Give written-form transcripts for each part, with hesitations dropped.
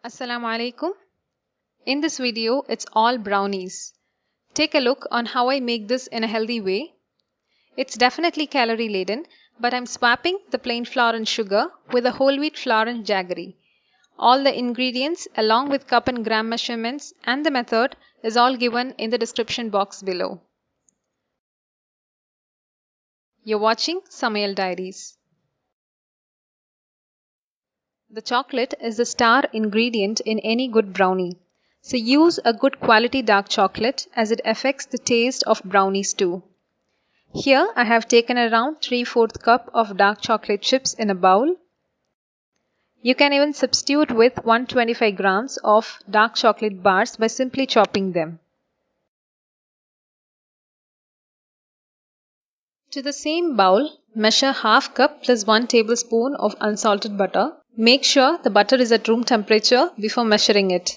Assalamu alaikum. In this video, it's all brownies. Take a look on how I make this in a healthy way. It's definitely calorie laden, but I'm swapping the plain flour and sugar with the whole wheat flour and jaggery. All the ingredients along with cup and gram measurements and the method is all given in the description box below. You're watching Samayal Diaries. The chocolate is the star ingredient in any good brownie. So use a good quality dark chocolate as it affects the taste of brownies too. Here I have taken around 3/4 cup of dark chocolate chips in a bowl. You can even substitute with 125 grams of dark chocolate bars by simply chopping them. To the same bowl, measure half cup plus 1 tablespoon of unsalted butter. Make sure the butter is at room temperature before measuring it.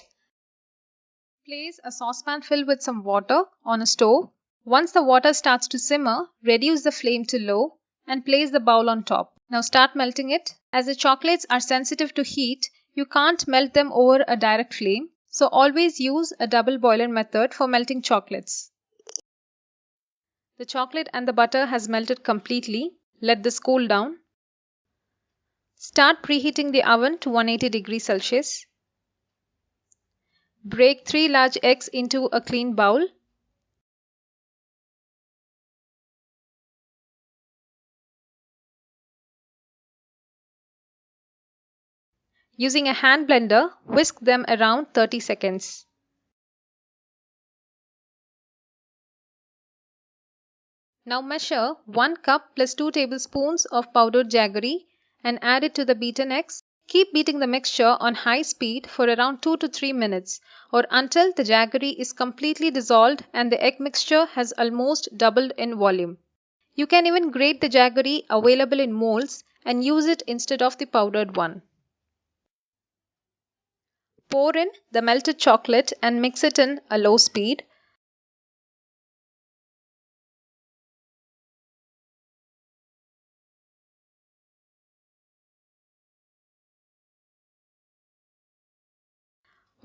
Place a saucepan filled with some water on a stove. Once the water starts to simmer, reduce the flame to low and place the bowl on top. Now start melting it. As the chocolates are sensitive to heat, you can't melt them over a direct flame, so always use a double boiler method for melting chocolates. The chocolate and the butter has melted completely. Let this cool down. Start preheating the oven to 180 degrees Celsius. Break 3 large eggs into a clean bowl. Using a hand blender, whisk them around 30 seconds. Now measure 1 cup plus 2 tablespoons of powdered jaggery and add it to the beaten eggs. Keep beating the mixture on high speed for around 2 to 3 minutes or until the jaggery is completely dissolved and the egg mixture has almost doubled in volume. You can even grate the jaggery available in molds and use it instead of the powdered one. Pour in the melted chocolate and mix it in a low speed.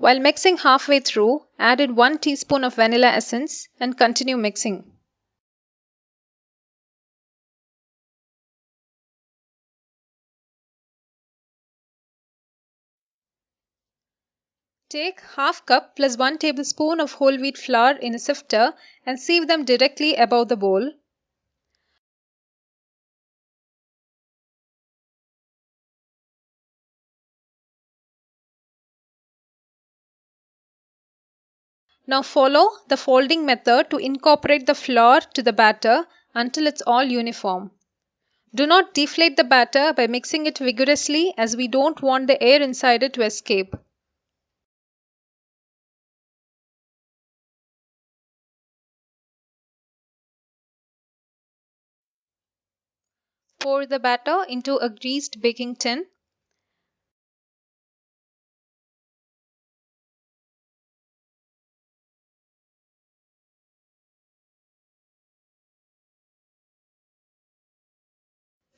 While mixing halfway through, add in 1 teaspoon of vanilla essence and continue mixing. Take half cup plus 1 tablespoon of whole wheat flour in a sifter and sieve them directly above the bowl. Now follow the folding method to incorporate the flour to the batter until it's all uniform. Do not deflate the batter by mixing it vigorously as we don't want the air inside it to escape. Pour the batter into a greased baking tin.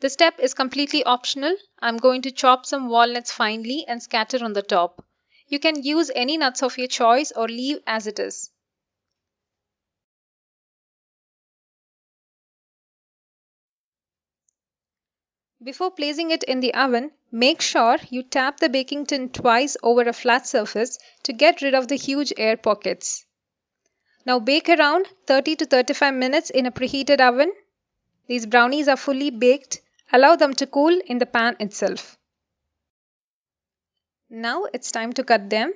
This step is completely optional. I'm going to chop some walnuts finely and scatter on the top. You can use any nuts of your choice or leave as it is. Before placing it in the oven, make sure you tap the baking tin twice over a flat surface to get rid of the huge air pockets. Now bake around 30 to 35 minutes in a preheated oven. These brownies are fully baked. Allow them to cool in the pan itself. Now it's time to cut them.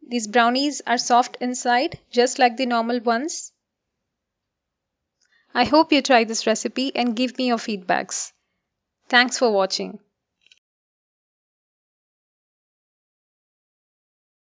These brownies are soft inside, just like the normal ones. I hope you try this recipe and give me your feedbacks. Thanks for watching.